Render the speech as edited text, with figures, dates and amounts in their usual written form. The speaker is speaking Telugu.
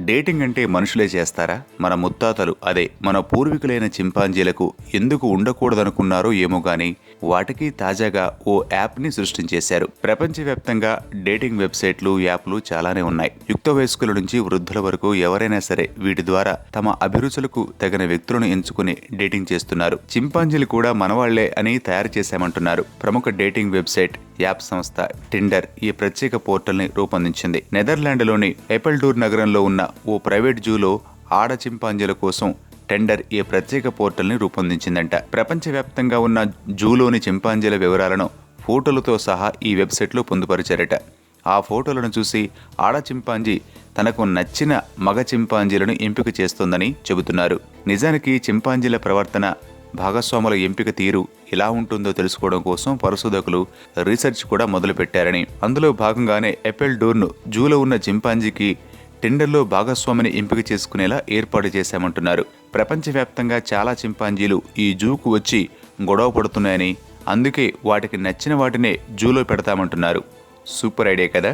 డేటింగ్ అంటే మనుషులే చేస్తారా? మన ముత్తాతలు అదే మన పూర్వీకులైన చింపాంజీలకు ఎందుకు ఉండకూడదనుకున్నారో ఏమో గాని వాటికి తాజాగా ఓ యాప్ని సృష్టించేశారు. ప్రపంచవ్యాప్తంగా డేటింగ్ వెబ్సైట్లు, యాప్లు చాలానే ఉన్నాయి. యుక్త వయస్కుల నుంచి వృద్ధుల వరకు ఎవరైనా సరే వీటి ద్వారా తమ అభిరుచులకు తగిన వ్యక్తులను ఎంచుకుని డేటింగ్ చేస్తున్నారు. చింపాంజీలు కూడా మనవాళ్లే అని తయారు చేశామంటున్నారు. ప్రముఖ డేటింగ్ వెబ్సైట్ యాప్ సంస్థ టిండర్ ఈ ప్రత్యేక పోర్టల్ని రూపొందించింది. నెదర్లాండ్లోని ఎపెల్డూర్ నగరంలో ఉన్న ఓ ప్రైవేట్ జూలో ఆడ చింపాంజీల కోసం టెండర్ ఈ ప్రత్యేక పోర్టల్ని రూపొందించిందంట. ప్రపంచవ్యాప్తంగా ఉన్న జూలోని చింపాంజీల వివరాలను ఫోటోలతో సహా ఈ వెబ్సైట్లో పొందుపరిచారట. ఆ ఫోటోలను చూసి ఆడ చింపాంజీ తనకు నచ్చిన మగ చింపాంజీలను ఎంపిక చేస్తోందని చెబుతున్నారు. నిజానికి చింపాంజీల ప్రవర్తన, భాగస్వాముల ఎంపిక తీరు ఎలా ఉంటుందో తెలుసుకోవడం కోసం పరిశోధకులు రీసెర్చ్ కూడా మొదలుపెట్టారని, అందులో భాగంగానే ఎపెల్డూర్ను జూలో ఉన్న చింపాంజీకి టిండర్లో భాగస్వామిని ఎంపిక చేసుకునేలా ఏర్పాటు చేశామంటున్నారు. ప్రపంచవ్యాప్తంగా చాలా చింపాంజీలు ఈ జూకు వచ్చి గొడవ పడుతున్నాయని, అందుకే వాటికి నచ్చిన వాటినే జూలో పెడతామంటున్నారు. సూపర్ ఐడియా కదా.